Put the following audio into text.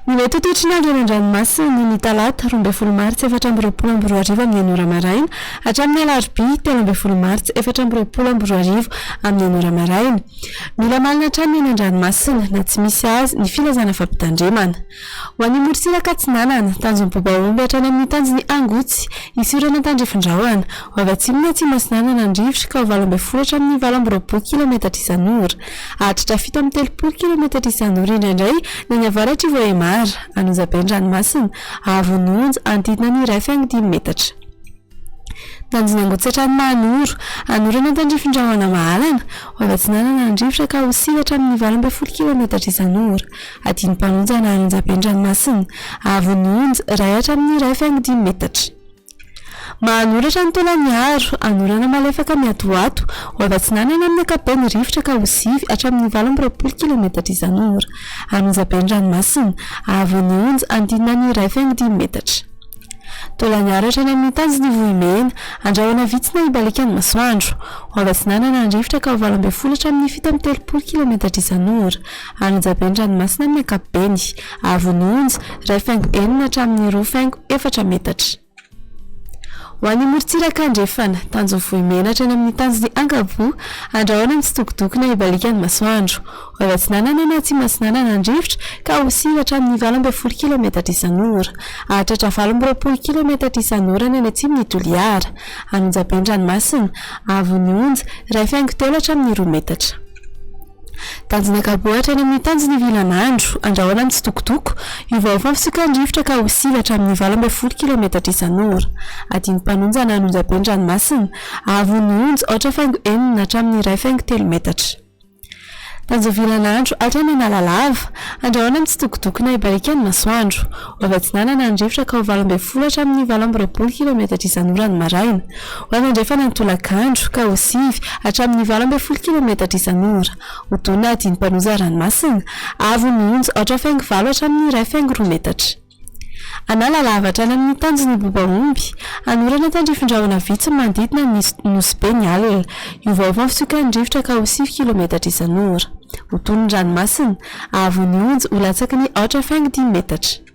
Ny mety ho toetrin'andro eny an-dranomasina ny talata 12 martsa 2024 amin'ny ora maraina hatramin'ny alarobia 13 martsa 2024 amin'ny ora maraina. Mila malina hatrany eny an-dranomasina na tsy misy azy ny filazana fampitandremana. Ho an'ny morontsiraka Atsinanana, Tanjombaomby hatrany amin'ny Tanjony Angotsy, isorana Tandrifin-drahona, ho avy atsimo ny Atsimasinana Andrivotra ka ho 20 hatramin'ny 20 kilometatra isan'ora, hahatratra 7 kilometatra isan'ora indraindray na ny avaratra Voahemara, Anosiaben-dranomasina, Avononja, Antidina ny 1.5 metatra. Tanjona Angotsy hatrany Mahanoro, anorana Tandrifin-drahona Mahalana, ho avy Atsinanana Andrivotra ka ho 9 hatramin'ny 20 kilometatra isan'ora, Adino-Mpanonja na Anosiaben-dranomasina, Avononja, 1 hatramin'ny 1.5 metatra. Mahanoratra ny Tolaniaro, anorana malefaka miatoato, ho avy Atsinanana amin'ny ankapobeny rivotra ka ho 9 hatramin'ny 20 kilometatra isan'ora, Anosiaben-dranomasina, Avononja, Antidina ny 1.5 metatra. Tolaniaro hatrany amin'ny Tanjony Vohimena, Andrahoana Vitsina Ibalikany Masoandro, ho avy Atsinanana Andrivotra ka ho 20 hatramin'ny 17 kilometatra isan'ora, Anosiaben-dranomasina amin'ny ankapobeny, Avononja, 1.5 hatramin'ny 2.4 metatra. Ho an'ny morontsiraka Andrefana, Tanjony Vohimena hatrany amin'ny Tanjony Ankabo, Andrahoana Mitsitokotoko na Ibalikany Masoandro, ho avy Atsinanana na Atsimasinana Andrivotra ka ho 9 hatramin'ny 20 kilometatra isan'ora, hahatratra 20 kilometatra isan'ora ny atsimon' ny Toliara, Anosiaben-dranomasina, Avononja, 1.5 hatramin'ny 2 metatra. Tanjona Ankabo hatrany amin'ny Tanjony Vilanandro, Andrahoana Mitsitokotoko, iovaova fisoka Andrivotra ka ho 9 hatramin'ny 20 kilometatra isan'ora, Adino-Mpanonja na Anosiaben-dranomasina, Avononja, 8.5 hatramin'ny 1.5 metatra. Tanjona Vilanandro hatrany Analalava, Andrahoana Mitsitokotoko na Ibalikany Masoandro, ho avy Atsinanana Andrivotra ka ho 20 hatramin'ny 20 kilometatra isan'ora ny maraina, ho avy Andrefana ny Tolakandro ka ho 9 hatramin'ny 20 kilometatra isan'ora, Otona Adino-Mpanonja ranomasina, Avononja, 8.5 hatramin'ny 1.2 metatra. Analalava hatrany amin'ny Tanjony Bobaomby, anorana Tandrifin-drahona Vitsiny manodidina ny Nosy ny alina, iovaova fisoka Andrivotra ka ho 9 kilometatra isan'ora, Otona ranomasina, Avononja, ho latsaky ny 8.5 metatra.